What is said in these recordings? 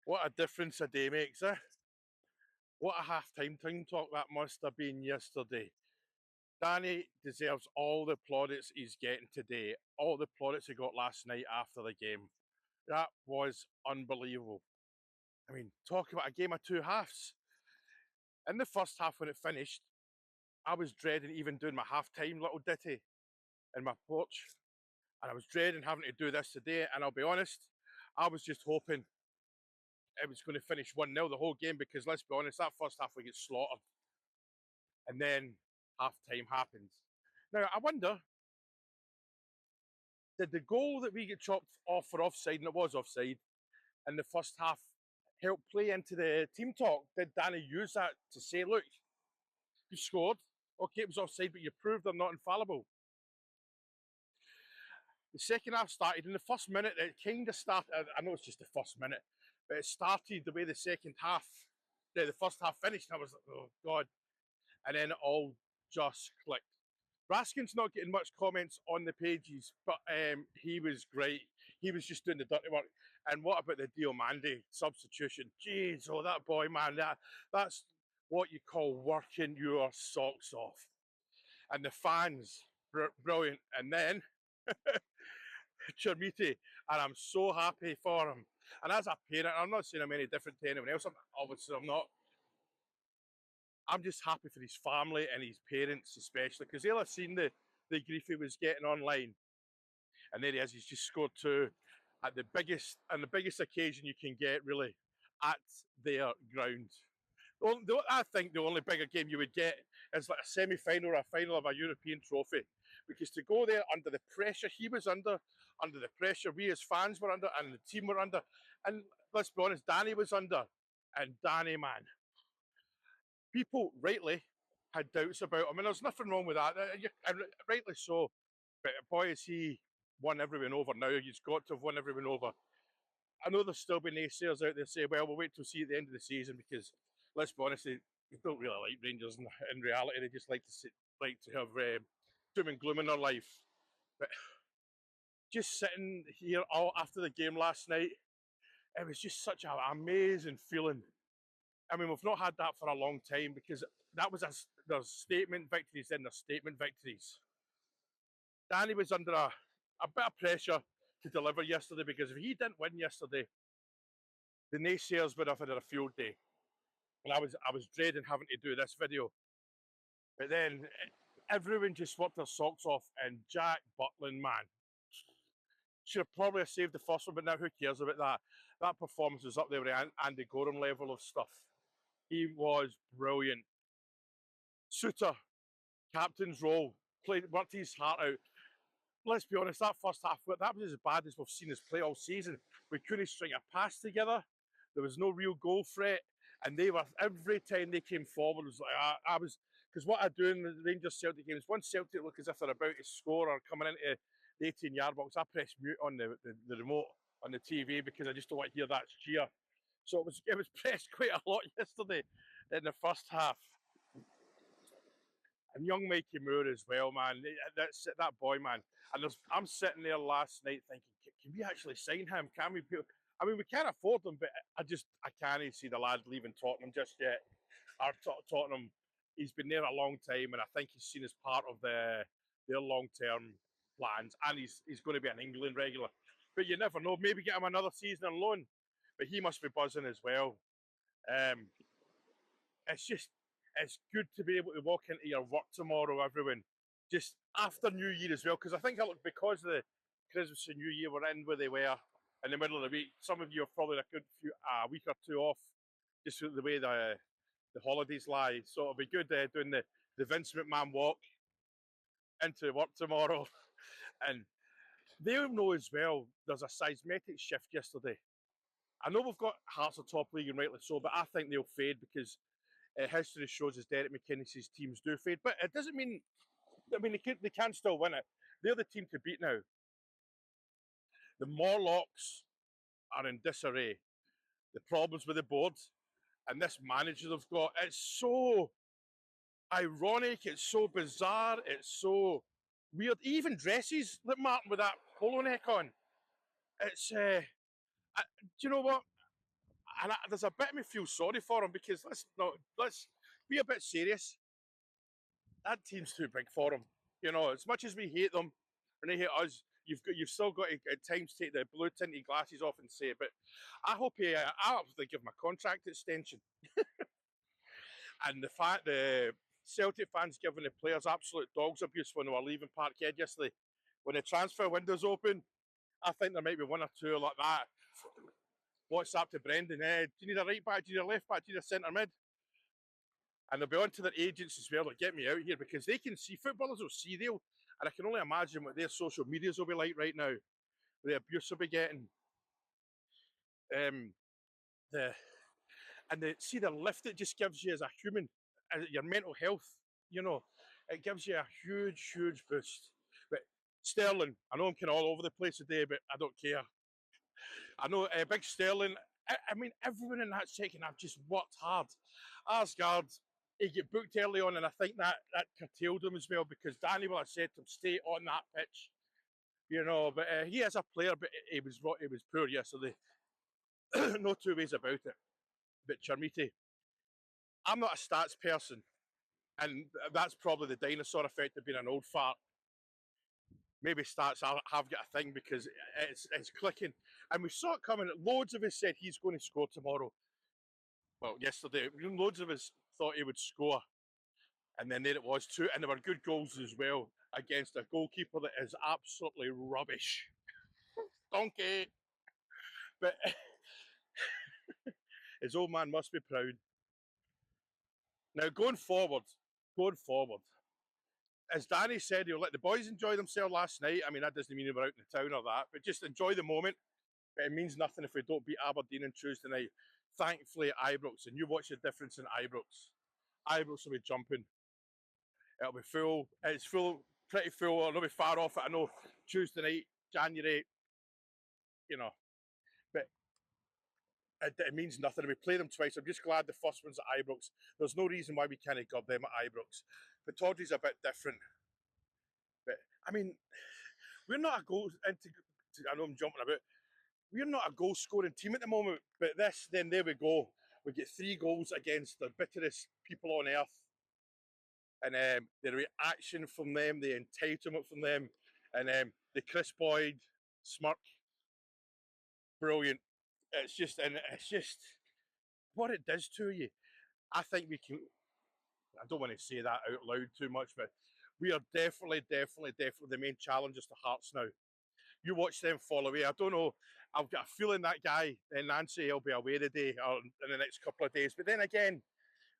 What a difference a day makes, eh? What a half-time time talk that must have been yesterday. Danny deserves all the plaudits he's getting today, all the plaudits he got last night after the game. That was unbelievable. I mean, talk about a game of two halves. In the first half when it finished, I was dreading even doing my half-time little ditty in my porch. And I was dreading having to do this today. And I'll be honest, I was just hoping it was going to finish 1-0 the whole game because, let's be honest, that first half we get slaughtered. And then half-time happens. Now, I wonder, did the goal that we get chopped off for offside, and it was offside, in the first half help play into the team talk? Did Danny use that to say, look, you scored, okay, it was offside, but you proved they're not infallible? The second half started. In the first minute, it kind of started. I know it's just the first minute, but it started the way the second half, the first half finished. And I was like, oh, God. And then it all just clicked. Raskin's not getting much comments on the pages, but he was great. He was just doing the dirty work. And what about the Diomande substitution? Jeez, oh, that boy, man, that's what you call working your socks off. And the fans, brilliant. And then Chermiti, and I'm so happy for him. And as a parent, I'm not saying I'm any different to anyone else. Obviously, I'm not. I'm just happy for his family and his parents, especially, because they'll have seen the grief he was getting online. And there he is. He's just scored two at the biggest occasion you can get, really, at their ground. I think the only bigger game you would get is like a semi-final or a final of a European trophy. Because to go there under the pressure he was under the pressure we as fans were under, and the team were under, and let's be honest, Danny was under, and Danny, man, people rightly had doubts about him, and there's nothing wrong with that, and rightly so, but boy, has he won everyone over now. He's got to have won everyone over. I know there's still been naysayers out there say, well, we'll wait till see at the end of the season, because let's be honest, they don't really like Rangers in reality. They just like to have doom and gloom in their life. But just sitting here all after the game last night, it was just such an amazing feeling. I mean, we've not had that for a long time, because that was their statement victories, then their statement victories. Danny was under a bit of pressure to deliver yesterday, because if he didn't win yesterday, the naysayers would have had a field day. And I was dreading having to do this video. But then everyone just worked their socks off, and Jack Butland, man, should have probably saved the first one, but now who cares about that? That performance was up there with Andy Gorham level of stuff. He was brilliant. Soutter, captain's role, worked his heart out. Let's be honest, that first half, that was as bad as we've seen us play all season. We couldn't string a pass together. There was no real goal threat. And they were, every time they came forward, it was like, because what I do in the Rangers-Celtic games, once Celtic look as if they're about to score or coming into the 18-yard box, I press mute on the remote on the TV, because I just don't want to hear that cheer. So it was pressed quite a lot yesterday in the first half. And young Mikey Moore as well, man. That boy, man. And I'm sitting there last night thinking, can we actually sign him? Can we? I mean, we can't afford him, but I can't see the lad leaving Tottenham just yet. Our Tottenham, he's been there a long time, and I think he's seen as part of their long-term plans, and he's going to be an England regular. But you never know. Maybe get him another season on loan. But he must be buzzing as well. It's good to be able to walk into your work tomorrow, everyone. Just after New Year as well, because I think because the Christmas and New Year were in where they were in the middle of the week. Some of you have probably a week or two off, just the way the holidays lie. So it'll be good doing the Vince McMahon walk into work tomorrow. And they'll know as well, there's a seismic shift yesterday. I know we've got Hearts of top league, and rightly so, but I think they'll fade, because history shows us Derek McInnes's teams do fade. But it doesn't mean, they can still win it. They're the team to beat now. The Morlocks are in disarray. The problems with the board and this manager they've got, it's so ironic, it's so bizarre, it's so weird. He even dresses like Martin with that polo neck on. It's, do you know what? And there's a bit of me feel sorry for him because let's be a bit serious. That team's too big for him. You know, as much as we hate them and they hate us, you've still got to at times take the blue tinted glasses off and say it. But I hope I hope they give him a contract extension. And the fact the Celtic fans giving the players absolute dogs abuse when they were leaving Parkhead yesterday, when the transfer window's open, I think there might be one or two like that. WhatsApp to Brendan, do you need a right back, do you need a left back, do you need a centre mid? And they'll be on to their agents as well, like, get me out here, because they can see, footballers will see, and I can only imagine what their social medias will be like right now, the abuse they'll be getting. See the lift it just gives you as a human, as your mental health, you know, it gives you a huge, huge boost. But Sterling, I know I'm kind of all over the place today, but I don't care. I know Big Sterling, I mean, everyone in that second have just worked hard. Asgard, he get booked early on, and I think that curtailed him as well, because Danny will have said to him, stay on that pitch. You know, but he is a player, but he was poor yesterday. No two ways about it. But Chermiti, I'm not a stats person, and that's probably the dinosaur effect of being an old fart. Maybe stats have got a thing because it's clicking. And we saw it coming. Loads of us said he's going to score tomorrow. Well, yesterday, loads of us thought he would score. And then there it was too. And there were good goals as well against a goalkeeper that is absolutely rubbish. Donkey. But his old man must be proud. Now, going forward, as Danny said, he'll let the boys enjoy themselves last night. I mean, that doesn't mean they were out in the town or that, but just enjoy the moment. But it means nothing if we don't beat Aberdeen on Tuesday night. Thankfully, Ibrox, and you watch the difference in Ibrox. Ibrox will be jumping. It'll be full. It's full, pretty full. It'll be far off it. I know Tuesday night, January, you know. But it means nothing. We play them twice. I'm just glad the first one's at Ibrox. There's no reason why we can't gob them at Ibrox. But Tawdry's a bit different. But, I mean, we're not a goal... I know I'm jumping about. We're not a goal-scoring team at the moment. But then there we go. We get 3 goals against the bitterest people on earth. And the reaction from them, the entitlement from them, and the Chris Boyd smirk. Brilliant. It's just what it does to you. I think we can, I don't want to say that out loud too much, but we are definitely the main challengers to Hearts now. You watch them fall away. I don't know, I've got a feeling that guy, Nancy, he'll be away today or in the next couple of days. But then again,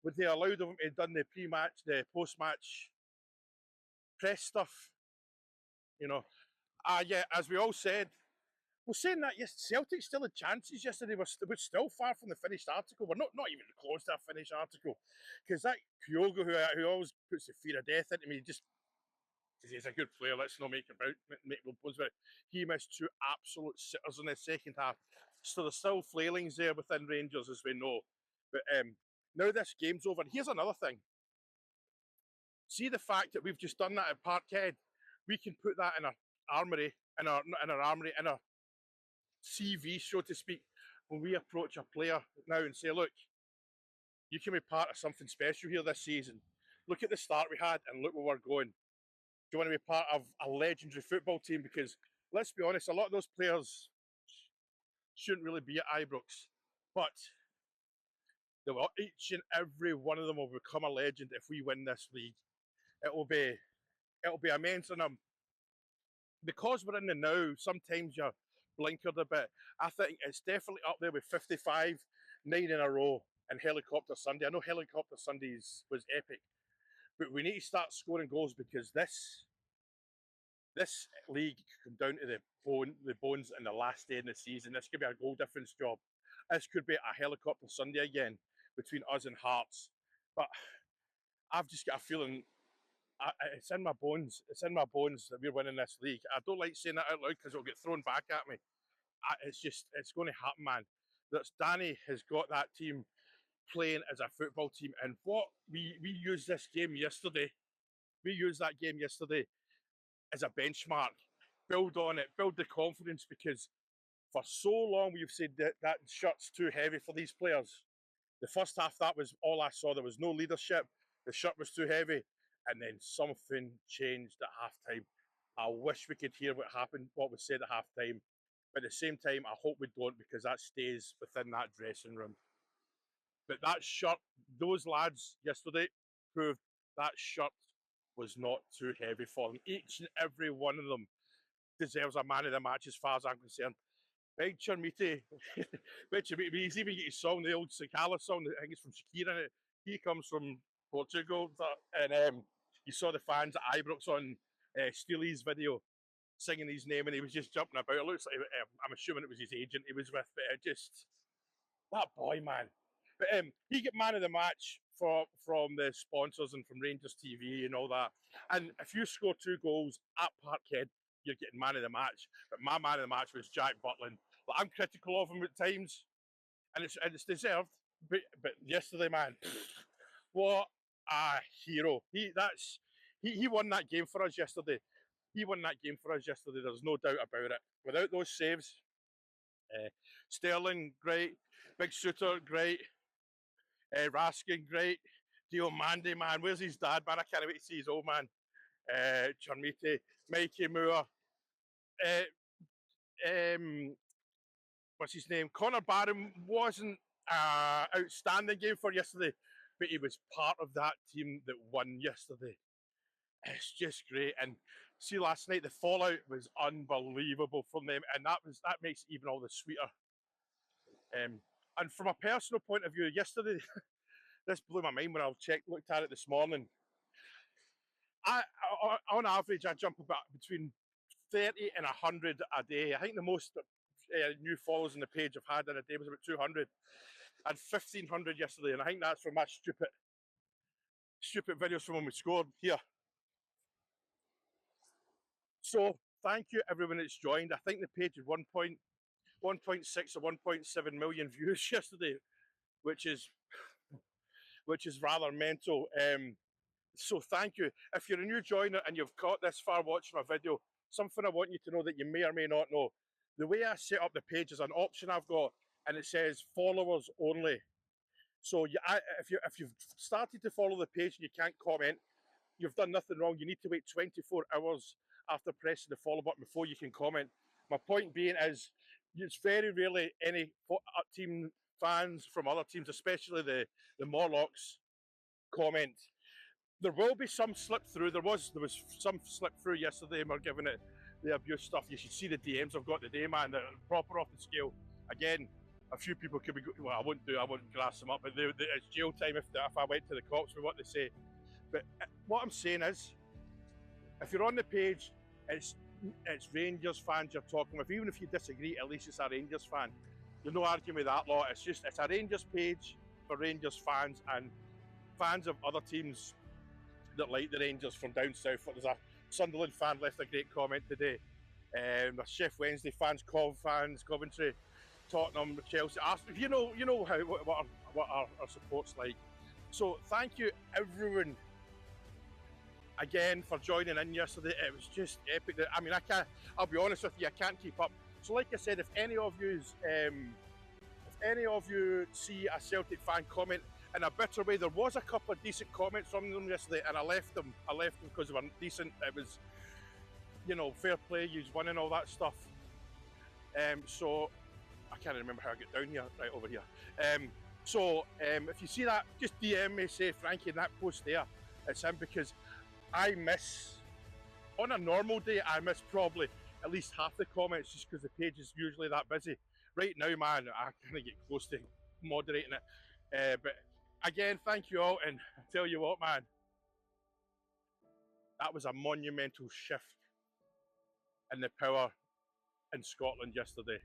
would they allow them to have done the pre-match, the post-match press stuff? You know, yeah, as we all said, we're saying that yes, Celtic still had chances yesterday. We're still far from the finished article. We're not even close to a finished article. Because that Kyogo, who always puts the fear of death into me, just he's a good player. Let's not make bones about it. He missed 2 absolute sitters in the second half. So there's still flailings there within Rangers, as we know. But now this game's over. Here's another thing. See the fact that we've just done that at Parkhead. We can put that in our armoury, in our CV, so to speak, when we approach a player now and say, look, you can be part of something special here this season. Look at the start we had and look where we're going. Do you want to be part of a legendary football team? Because let's be honest, a lot of those players shouldn't really be at Ibrox, but they will, each and every one of them will become a legend if we win this league. It'll be immense, and because we're in the now, sometimes you're blinkered a bit. I think it's definitely up there with 55, 9 in a row, and Helicopter Sunday. I know Helicopter Sundays was epic, but we need to start scoring goals because this league could come down to the bones in the last day of the season. This could be a goal difference job. This could be a Helicopter Sunday again between us and Hearts. But I've just got a feeling, it's in my bones. It's in my bones that we're winning this league. I don't like saying that out loud because it'll get thrown back at me. It's going to happen, man. Danny has got that team playing as a football team, and what we used this game yesterday. We used that game yesterday as a benchmark. Build on it. Build the confidence, because For so long, we've said that that shirt's too heavy for these players. The first half, that was all I saw. There was no leadership. The shirt was too heavy. And then something changed at halftime. I wish we could hear what happened, what was said at halftime. But at the same time, I hope we don't, because that stays within that dressing room. But that shirt, those lads yesterday proved that shirt was not too heavy for them. Each and every one of them deserves a man of the match as far as I'm concerned. Big Chermiti, he's even got his song, the old Cicala song, I think it's from Shakira in it. He comes from Portugal, and you saw the fans at Ibrox on Steely's video singing his name, and he was just jumping about. It looks like, I'm assuming it was his agent he was with, but just, that boy, man. But he got man of the match from the sponsors and from Rangers TV and all that. And if you score 2 goals at Parkhead, you're getting man of the match. But my man of the match was Jack Butland. But I'm critical of him at times, and it's deserved. But yesterday, man, what a hero! He won that game for us yesterday. He won that game for us yesterday. There's no doubt about it. Without those saves, Sterling great, Big Soutter great, Raskin great, Diomande, man, where's his dad, man? I can't wait to see his old man. Chermiti, Mikey Moore, what's his name? Connor Barron wasn't outstanding game for yesterday, but he was part of that team that won yesterday. It's just great. And see, last night the fallout was unbelievable from them, and that makes it even all the sweeter. And from a personal point of view, yesterday this blew my mind when I looked at it this morning. On average, I jump about between 30 and 100 a day. I think the most new followers on the page I've had in a day was about 200. I had 1,500 yesterday, and I think that's from my stupid videos from when we scored here. So thank you everyone that's joined. I think the page had 1.6 or 1.7 million views yesterday, which is rather mental. So thank you. If you're a new joiner and you've got this far watching my video, something I want you to know that you may or may not know. The way I set up the page is an option I've got, and it says followers only. So if you've started to follow the page and you can't comment, you've done nothing wrong. You need to wait 24 hours after pressing the follow button before you can comment. My point being is, it's very rarely any team fans from other teams, especially the Morlocks, comment. There will be some slip through. There was some slip through yesterday, and we're giving it the abuse stuff. You should see the DMs I've got today, man. They're proper off the scale. Again, a few people could be, well, I wouldn't grass them up, but it's jail time if I went to the cops with what they say. But what I'm saying is, if you're on the page, it's Rangers fans you're talking with. Even if you disagree, at least it's a Rangers fan. You're not arguing with that lot. It's a Rangers page for Rangers fans and fans of other teams that like the Rangers from down south. There's a Sunderland fan left a great comment today. There's Chef Wednesday fans, Cov fans, Coventry, Tottenham, Chelsea, Arsenal. You know what our support's like. So thank you everyone again for joining in yesterday. It was just epic. I mean, I'll be honest with you, I can't keep up. So like I said, if any of you see a Celtic fan comment in a bitter way, there was a couple of decent comments from them yesterday, and I left them because they were decent. It was, fair play, you won and all that stuff. So I can't remember how I get down here, right over here. If you see that, just DM me, say Frankie in that post there, it's him, because on a normal day, I miss probably at least half the comments just because the page is usually that busy. Right now, man, I kind of get close to moderating it. But again, thank you all, and I tell you what, man, that was a monumental shift in the power in Scotland yesterday.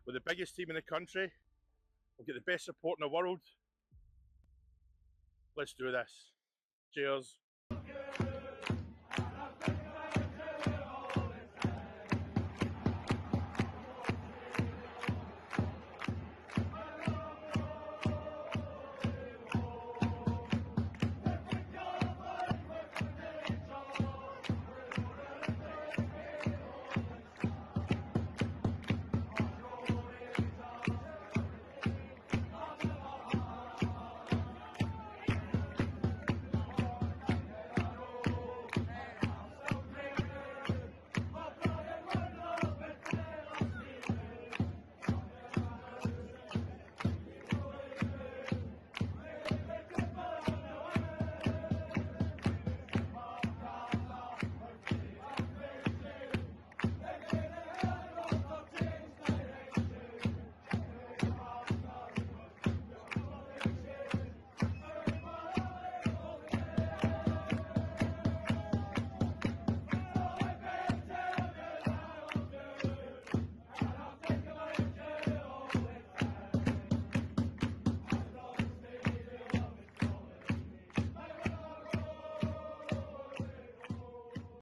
We're the biggest team in the country. We'll get the best support in the world. Let's do this. Cheers.